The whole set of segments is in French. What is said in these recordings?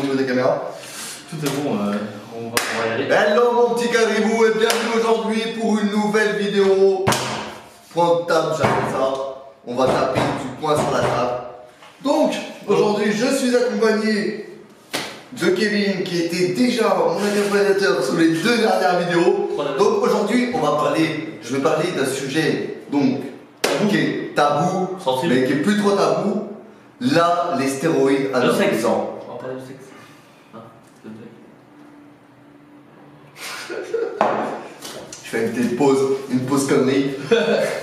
niveau des caméras. Tout est bon, on va y aller. Hello mon petit caribou et bienvenue aujourd'hui pour une nouvelle vidéo. Point de table, j'appelle ça. On va taper du poing sur la table. Donc, aujourd'hui, je suis accompagné de Kevin qui était déjà mon accompagnateur sur les 2 dernières vidéos. Donc aujourd'hui, je vais parler d'un sujet donc qui est tabou, sensible, mais qui est plus trop tabou. Là, les stéroïdes à le 9 sexe. ans. On va parler du sexe. Ah, Je fais une petite pause, connerie.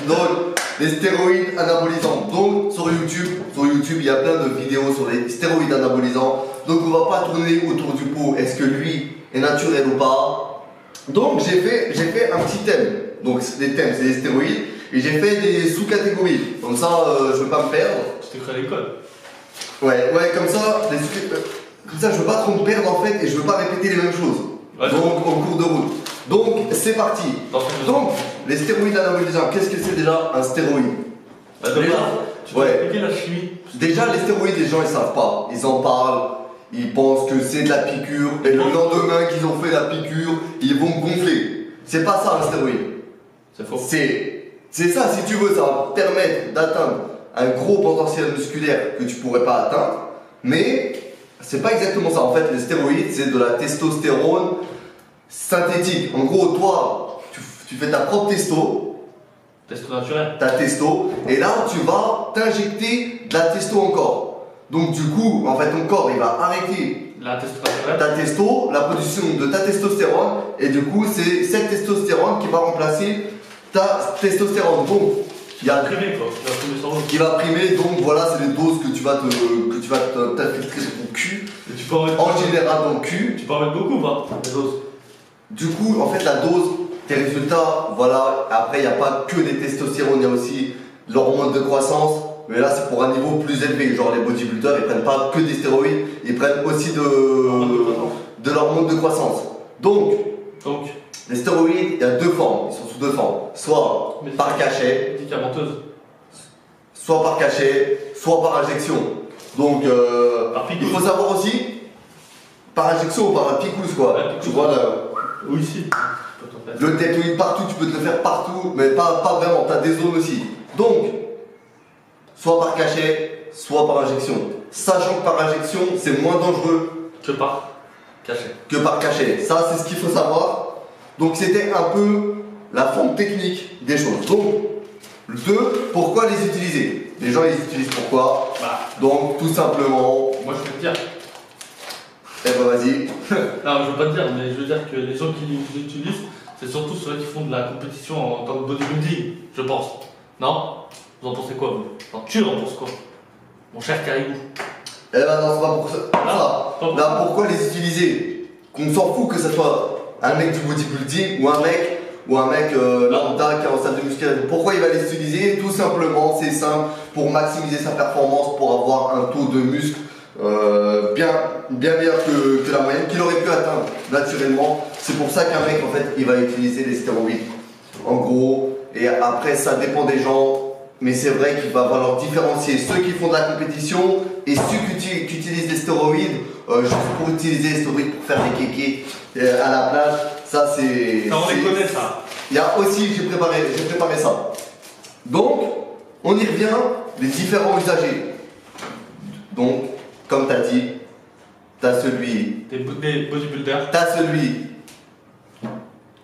Donc, les stéroïdes anabolisants. Donc, sur YouTube, il y a plein de vidéos sur les stéroïdes anabolisants. Donc, on va pas tourner autour du pot. Est-ce que lui est naturel ou pas? Donc, j'ai fait un petit thème. Donc, les thèmes, c'est les stéroïdes. Et j'ai fait des sous-catégories. Comme ça, je veux pas me perdre. Je t'ai créé à l'école. Ouais, comme ça, je veux pas trop me perdre en fait et je veux pas répéter les mêmes choses. Ouais, donc, en cours de route. Donc, c'est parti. Donc, les stéroïdes anabolisants, qu'est-ce que c'est déjà un stéroïde? Tu vas expliquer la chimie. Déjà, les stéroïdes, les gens ils savent pas. Ils en parlent, ils pensent que c'est de la piqûre et le lendemain qu'ils ont fait la piqûre, ils vont gonfler. C'est pas ça un stéroïde. C'est faux. C'est ça, si tu veux, ça va te permettre d'atteindre un gros potentiel musculaire que tu pourrais pas atteindre, mais c'est pas exactement ça. En fait, les stéroïdes, c'est de la testostérone synthétique. En gros, toi, tu fais ta propre Testo naturel. ta testo, et là, tu vas t'injecter de la testo encore. Donc, du coup, en fait, ton corps, il va arrêter La testo naturelle. ta testo, la production de ta testostérone, et du coup, c'est cette testostérone qui va remplacer ta testostérone. Donc, il y a primé quoi. Il va primer sur l'autre. qui va primer, donc voilà, c'est les doses que tu vas t'infiltrer sur ton cul. Et tu peux en mettre. En général dans le cul. Tu peux en mettre beaucoup ou pas? Les doses. Du coup, en fait, la dose, tes résultats, voilà. Après, il n'y a pas que des testostérones, il y a aussi l'hormone de croissance. Mais là, c'est pour un niveau plus élevé. Genre, les bodybuilders, ils prennent pas que des stéroïdes, ils prennent aussi de l'hormone de croissance. Donc, les stéroïdes, il y a 2 formes. Ils sont sous 2 formes. Soit par cachet. Médicamenteuse. Soit par cachet, soit par injection. Donc, il faut savoir aussi, par injection ou par picouse quoi. Ouais, tu vois là, oui, si. le tétoïde partout, tu peux te le faire partout, mais pas vraiment, tu as des zones aussi. Donc, soit par cachet, soit par injection. Sachant que par injection, c'est moins dangereux que par cachet. Ça, c'est ce qu'il faut savoir. Donc, c'était un peu la forme technique des choses. Donc, 2, pourquoi les utiliser? Les gens les utilisent pourquoi? Donc tout simplement. Moi je vais te dire. Eh ben vas-y. Non, je veux pas te dire, mais je veux dire que les gens qui les utilisent, c'est surtout ceux qui font de la compétition en tant que bodybuilding, je pense. Non? Vous en pensez quoi vous? Enfin, tu en penses quoi? Mon cher caribou. Eh ben non, c'est pas pour ça. Là, pourquoi les utiliser? Qu'on s'en fout que ce soit un mec du bodybuilding ou un mec lambda qui est en salle de musculation. Pourquoi il va les utiliser? Tout simplement, c'est simple, pour maximiser sa performance, pour avoir un taux de muscle bien meilleur que la moyenne, qu'il aurait pu atteindre naturellement. C'est pour ça qu'un mec, en fait, il va utiliser les stéroïdes. En gros, et après, ça dépend des gens, mais c'est vrai qu'il va falloir différencier ceux qui font de la compétition et ceux qui utilisent des stéroïdes juste pour utiliser les stéroïdes pour faire des kékés à la plage. Ça, c'est. On les connaît, ça. Il y a aussi, j'ai préparé ça. Donc, on y revient, les différents usagers. Donc, comme tu as dit, tu as celui. Des bodybuilders. Tu as celui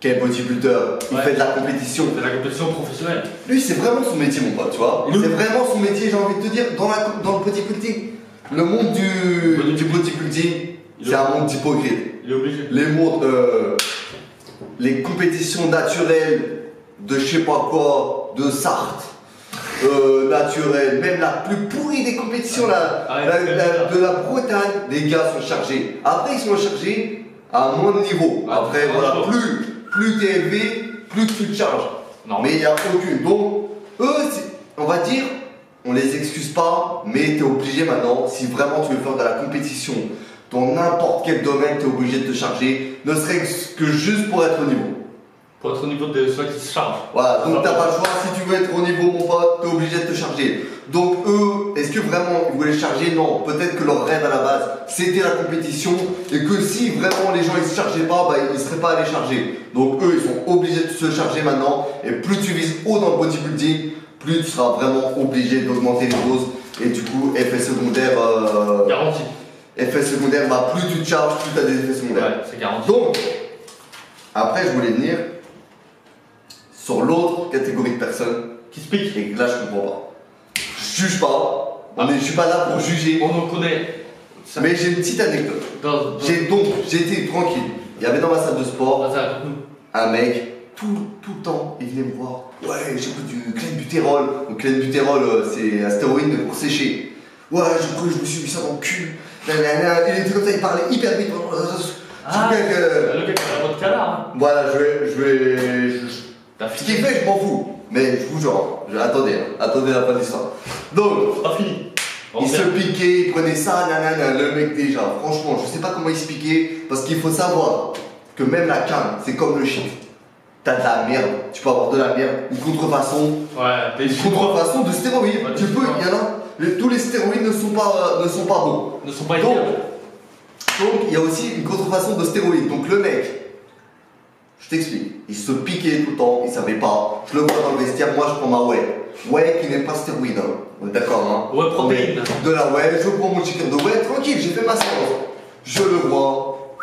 qui est bodybuilder, il fait de la compétition. Il fait de la compétition professionnelle. Lui, c'est vraiment son métier, mon pote, tu vois. C'est vraiment son métier, j'ai envie de te dire, dans le bodybuilding. Le monde du bodybuilding, c'est un monde d'hypocrite. Il est obligé. Les compétitions naturelles de je sais pas quoi, de Sarthe, naturelles, même la plus pourrie des compétitions, de la Bretagne, les gars sont chargés. Après, ils sont chargés à un moindre niveau. Après, voilà, plus t'es élevé, plus tu te charges. Non. Mais il n'y a aucune. Donc, eux, on va dire, on les excuse pas, mais t'es obligé maintenant, si vraiment tu veux faire de la compétition, dans n'importe quel domaine, tu es obligé de te charger, ne serait-ce que juste pour être au niveau. Pour être au niveau de ceux qui se chargent. Voilà, donc t'as pas le choix, si tu veux être au niveau, mon pote, tu es obligé de te charger. Donc eux, est-ce que vraiment ils voulaient charger? Non, peut-être que leur rêve à la base c'était la compétition et que si vraiment les gens ils se chargeaient pas, bah, ils seraient pas allés charger. Donc eux ils sont obligés de se charger maintenant et plus tu vises haut dans le bodybuilding, plus tu seras vraiment obligé d'augmenter les doses et du coup effet secondaire. Garanti. Effet secondaire, bah, plus tu te charges, plus tu as des effets secondaires. Ouais, c'est garanti. Donc, après je voulais venir sur l'autre catégorie de personnes Qui se pique. et que là je comprends pas. Je juge pas, je suis pas là pour juger, On en connaît. mais j'ai une petite anecdote. J'ai été tranquille. Il y avait dans ma salle de sport Vas-y, raconte-nous. un mec, tout le temps, il venait me voir. Ouais, j'ai pris du clenbutérol. Donc clenbutérol, c'est un stéroïde mais pour sécher. Ouais, je me suis mis ça dans le cul. Nanana. Il était comme ça, il parlait hyper vite. Ah, le gars qui a la voix de canard. Hein. Voilà, ce qu'il fait, je m'en fous. Mais je vous jure, attendez la fin de l'histoire. Donc, pas fini. Il se piquait, il prenait ça, nanana, le mec déjà. Franchement, je sais pas comment il se piquait, parce qu'il faut savoir que même la canne, c'est comme le shit. T'as de la merde, tu peux avoir de la merde, une contrefaçon. Ouais, une contrefaçon de stéroïdes. Ouais, tu peux, il y en a. Tous les stéroïdes ne sont pas bons. Ne sont pas donc, idéaux. donc, il y a aussi une contrefaçon de stéroïdes. Donc, le mec, je t'explique, il se piquait tout le temps, il savait pas. Je le vois dans le vestiaire, moi je prends ma whey. Whey qui n'est pas stéroïde, hein. On est d'accord, hein. Ouais, protéine. De la whey, je prends mon chicken de whey, tranquille, j'ai fait ma séance. Je le vois,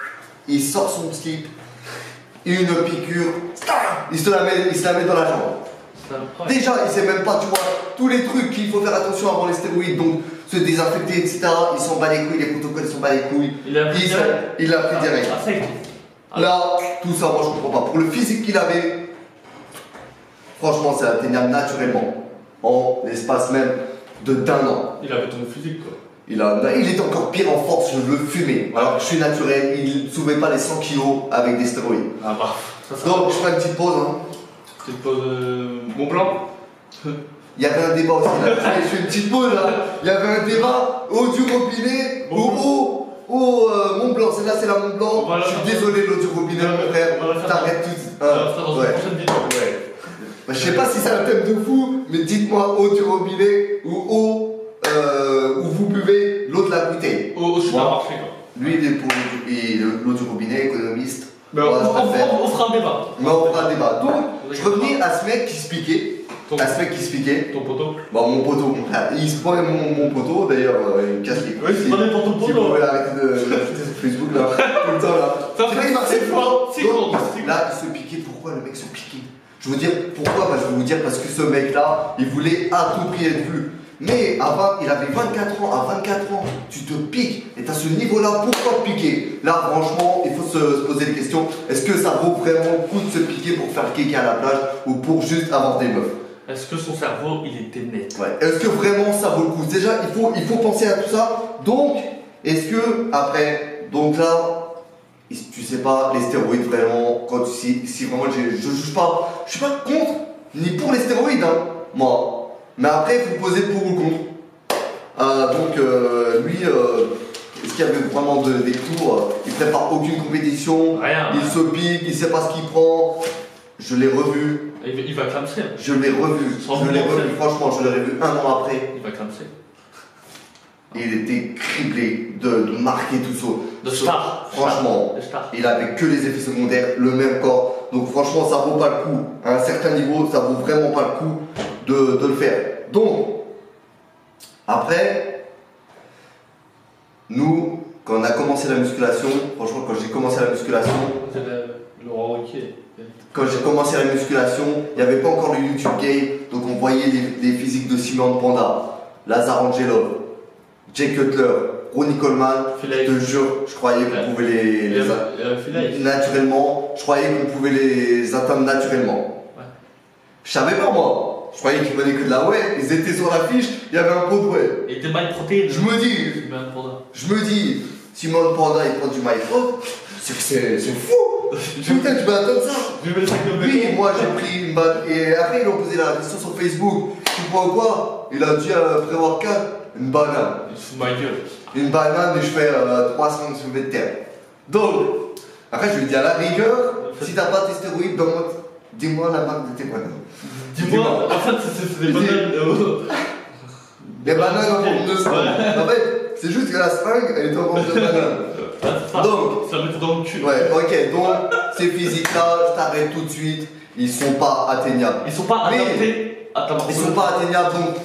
il sort son slip, une piqûre, il se la met dans la jambe. Déjà, il sait même pas, tu vois, tous les trucs qu'il faut faire attention avant les stéroïdes, donc se désinfecter, etc. Il s'en bat les couilles, les protocoles, ils s'en bat les couilles. Il a pris direct. Là, tout ça, moi je comprends pas. Pour le physique qu'il avait, franchement, c'est atteignable naturellement. En l'espace même d'un an. Il avait ton physique, quoi. Il était encore pire en force, je le fumais. Alors que je suis naturel, il ne soulevait pas les 100 kilos avec des stéroïdes. Ah bah, donc, je fais une petite pause. Hein. Petite pause Mont Blanc. Il y avait un débat aussi là. Je fais une petite pause là. Il y avait un débat eau du robinet ou eau Mont Blanc. Celle-là, c'est la Mont Blanc. Voilà, je suis désolé, l'eau du robinet, mon frère. T'arrêtes tout. Dans une prochaine vidéo. Ouais. Bah, je sais pas si c'est un thème de fou, mais dites-moi eau du robinet ou eau où vous buvez l'eau de la bouteille. Au supermarché, quoi. Lui, il est pour l'eau du robinet, économiste. Mais on fera un débat. Mais on fera un débat. Donc, je revenais à ce mec qui se piquait. Ton poteau. Bon, mon poteau, mon frère. Il se prenait mon poteau, d'ailleurs, il me casse les couilles. Oui, c'est pas pour ton poteau. Tu pouvais arrêter de l'ajouter sur Facebook, là. Tout le temps, là. Ça fait 6 fois. Là, il se piquait. Pourquoi le mec se piquait? Je veux dire, pourquoi? Bah, je vais vous dire, parce que ce mec-là, il voulait à tout prix être vu. Mais avant, il avait 24 ans. À 24 ans, tu te piques. Et tu as ce niveau-là, pourquoi te piquer? Là, franchement, il faut se poser des questions. Est-ce que ça vaut vraiment le coup de se piquer pour faire le kéké à la plage ou pour juste avoir des meufs? Est-ce que son cerveau, il était net? Ouais. Est-ce que vraiment ça vaut le coup? Déjà, il faut penser à tout ça. Donc, est-ce que, après, donc là, tu sais pas, les stéroïdes, vraiment, quand si vraiment, je juge pas, je suis pas contre, ni pour les stéroïdes, hein, moi. Mais après, il faut poser le pour ou le contre. Donc, lui, est-ce qu'il y avait vraiment des tours? Il prépare aucune compétition. Rien. Il se pique, il sait pas ce qu'il prend. Je l'ai revu. Il va clamser. Je l'ai revu. Franchement, je l'ai revu un an après. Il va clamser. Il était criblé de marquer tout ça. De star. Franchement, il avait que les effets secondaires, le même corps. Donc franchement, ça vaut pas le coup. À un certain niveau, ça vaut vraiment pas le coup de le faire. Donc, après, nous, quand on a commencé la musculation, franchement, quand j'ai commencé la musculation, quand j'ai commencé la musculation, il n'y avait pas encore le YouTube Game, donc on voyait des physiques de Simeon Panda, Lazar Angelov, Jay Cutler, Ronnie Coleman. Je te jure, je croyais qu'on pouvait naturellement, je croyais qu'on pouvait les atteindre naturellement. Ouais. Je savais pas moi. Je croyais qu'ils prenaient que de la whey, ils étaient sur l'affiche, il y avait un pot de whey. Et était My Protein. Je me dis, Simon Panda il prend du My Protein, c'est fou. Putain, tu vas attendre ça. Oui, moi j'ai pris une banane. Et après ils ont posé la question sur Facebook. Tu prends quoi? Il a dit à pré-workout, une banane. Il se fout ma gueule. Une banane et je fais 300 soulevés de terre. Donc, après je lui dis à la rigueur, si t'as pas tes stéroïdes, dis-moi la marque de tes bananes. Dis-moi, en fait c'est des bananes. Des bananes en forme de seringue. En fait, c'est juste que la seringue, elle est en forme de banane. Donc, ça met dans le cul. Ouais, ok, donc ces physiques-là, je t'arrête tout de suite, ils sont pas atteignables. Ils sont pas adaptés à ta morphologie. Ils sont pas atteignables, donc.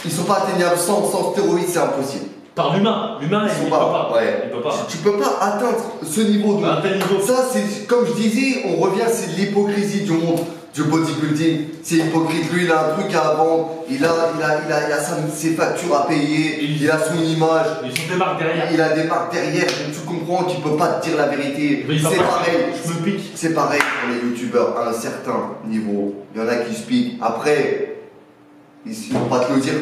Ils sont pas atteignables sans stéroïdes, c'est impossible. Par l'humain. L'humain, il peut pas. Ouais. Il peut pas. Tu peux pas atteindre ce niveau. Donc, un tel niveau. ça, c'est comme je disais, on revient, c'est l'hypocrisie du monde du bodybuilding. C'est hypocrite. Lui, il a un truc à vendre, il a ses factures à payer, il a son image. Ils ont des marques derrière. Il a des marques derrière, donc tu comprends qu'il peut pas te dire la vérité. C'est pareil. Je me pique. C'est pareil pour les youtubeurs à un certain niveau. Il y en a qui se piquent. Après, ils vont pas te le dire.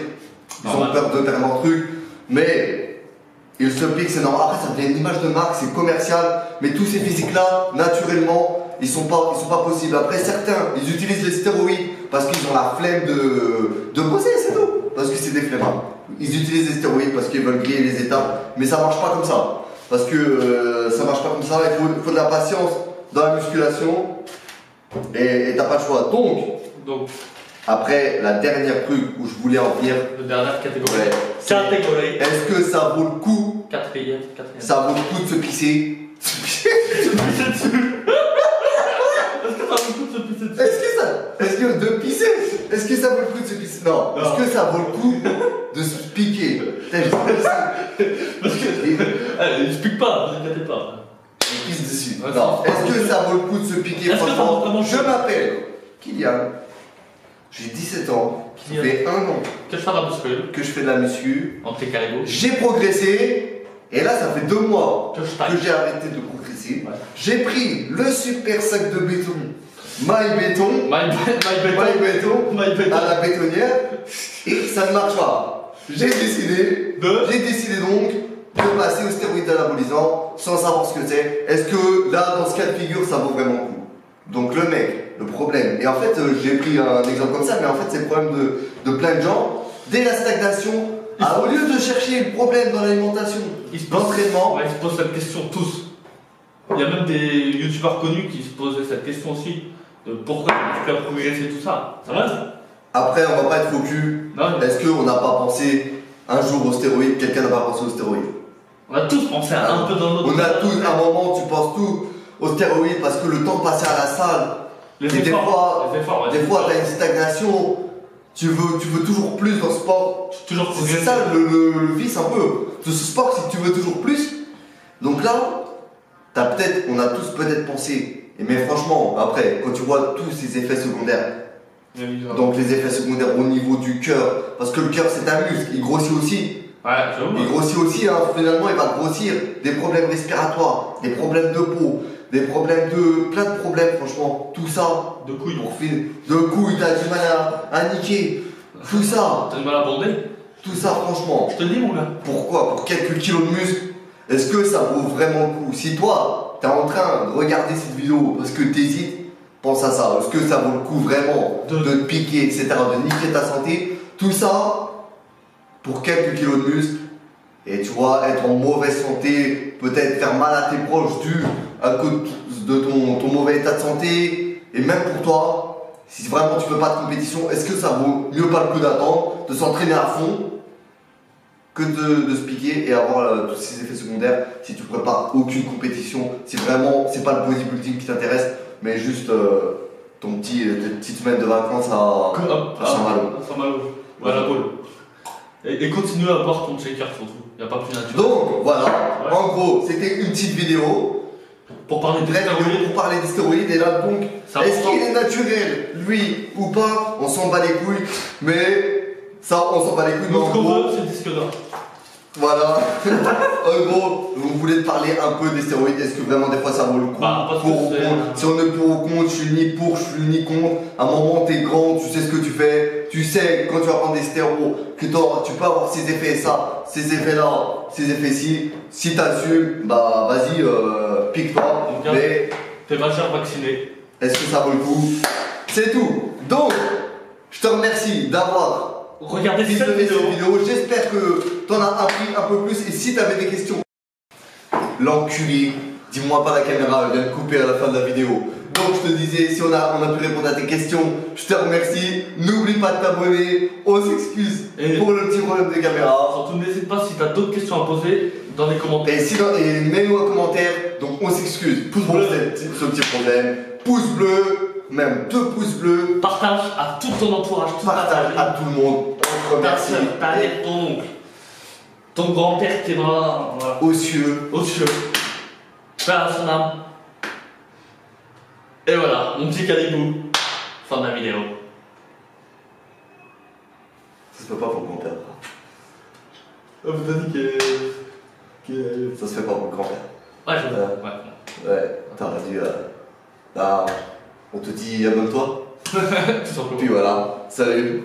Ils ont peur de perdre leur truc. Mais ils se piquent, c'est normal. Après, ça devient une image de marque, c'est commercial. Mais tous ces physiques-là, naturellement, ils sont pas possibles. Après, certains, ils utilisent les stéroïdes parce qu'ils ont la flemme de bosser, c'est tout. Parce que c'est des flemmards. Ils utilisent les stéroïdes parce qu'ils veulent griller les étapes. Mais ça marche pas comme ça. Parce que ça marche pas comme ça. Il faut de la patience dans la musculation. Et t'as pas le choix. Donc, après, la dernière truc où je voulais en venir. La dernière catégorie. Ouais, catégorie. Est-ce que ça vaut le coup? Quatrième. Ça vaut le coup de se pisser? Est-ce que ça vaut le coup de se pisser? Non. Est-ce que ça vaut le coup de se piquer? Putain, j'ai Parce que. Il se pique pas, ne t'inquiète pas. Il pisse dessus. Non. Est-ce que ça vaut le coup de se piquer? Franchement, je m'appelle Kylian. J'ai 17 ans. Ça fait 1 an que je fais de la muscu. En caribou. J'ai progressé. Et là, ça fait 2 mois que j'ai arrêté de progresser. Ouais. J'ai pris le super sac de béton. My béton à la bétonnière. Et ça ne marche pas. J'ai décidé donc de passer au stéroïde anabolisant sans savoir ce que c'est. Est-ce que là, dans ce cas de figure, ça vaut vraiment le coup? Donc le mec, le problème, et en fait j'ai pris un exemple comme ça, mais en fait c'est le problème de plein de gens. Dès la stagnation, au lieu de chercher le problème dans l'alimentation, l'entraînement. Ouais, ils se posent cette question tous. Il y a même des youtubeurs connus qui se posaient cette question aussi. De pourquoi tu peux progresser tout ça? Ça va? Après, on va pas être focus. Est-ce qu'on n'a pas pensé un jour aux stéroïdes? Quelqu'un n'a pas pensé aux stéroïdes? On a tous pensé un peu dans notre. On a tous, à un moment, tu penses tout aux stéroïdes parce que le temps passé à la salle. Des fois, tu as une stagnation. Tu veux toujours plus dans le sport. C'est ça le vice un peu de ce sport, c'est que tu veux toujours plus. Donc là, on a tous peut-être pensé. Mais franchement, après, quand tu vois tous ces effets secondaires, donc les effets secondaires au niveau du cœur, parce que le cœur c'est un muscle, il grossit aussi. Ouais, il grossit aussi, hein, finalement il va grossir. Des problèmes respiratoires, des problèmes de peau, des problèmes plein de problèmes, franchement. Tout ça. De couilles. T'as du mal à niquer. Tout ça. T'as du mal à bander. Tout ça, franchement. Je te le dis, mon gars. Pourquoi? Pour quelques kilos de muscle, est-ce que ça vaut vraiment le coup? Si toi, t'es en train de regarder cette vidéo parce que t'hésites, pense à ça. Est-ce que ça vaut le coup vraiment de te piquer, etc., de niquer ta santé? Tout ça pour quelques kilos de muscle. Et tu vois, être en mauvaise santé, peut-être faire mal à tes proches dû à cause de ton mauvais état de santé. Et même pour toi, si vraiment tu veux pas de compétition, est-ce que ça vaut mieux pas le coup d'attendre, de s'entraîner à fond, que de se piquer et avoir tous ces effets secondaires si tu prépares aucune compétition, si vraiment c'est pas le bodybuilding qui t'intéresse, mais juste tes petites semaines de vacances à Saint-Malo. Voilà, cool. Et continue à boire ton shaker surtout, il n'y a pas plus naturel. Donc voilà, en gros, c'était une petite vidéo. Pour parler des stéroïdes, et là donc, est-ce qu'il est naturel, lui ou pas? On s'en bat les couilles, mais ça, on s'en bat les couilles. Ce qu'on veut, c'est le disque d'or. Voilà. En gros, on voulait te parler un peu des stéroïdes. Est-ce que vraiment des fois ça vaut le coup? Pour ou contre. Si on est pour ou contre, je suis ni pour, je suis ni contre. À un moment, t'es grand, tu sais ce que tu fais. Tu sais quand tu vas prendre des stéroïdes que tu peux avoir ces effets, ça, ces effets-là, ces effets-ci. Si t'assumes, bah vas-y, pique-toi. Mais t'es majeur vacciné. Est-ce que ça vaut le coup? C'est tout. Donc, je te remercie d'avoir regardez cette vidéo. J'espère que t'en as appris un peu plus. Et si t'avais des questions, l'enculé, Dis-moi pas la caméra, elle vient de couper à la fin de la vidéo. Donc je te disais, si on a pu répondre à tes questions, je te remercie. N'oublie pas de t'abonner. On s'excuse pour le petit problème de caméra. Surtout n'hésite pas si tu as d'autres questions à poser dans les commentaires. Et mets-nous un commentaire. Donc on s'excuse pour ce petit problème. Pouce bleu, même 2 pouces bleus. Partage à tout ton entourage. Partage à tout le monde. On te remercie. Ta mère, ton oncle, ton grand-père qui est voilà. Aux cieux. Père à son âme. Et voilà, mon petit calibou. Fin de la vidéo. Ça se fait pas pour le grand-père. Oh, vous avez dit que. Ça se fait pas pour le grand-père. Ouais, je vois. Ouais, t'aurais dû. Là, on te dit abonne-toi. Tout simplement. Puis voilà, salut.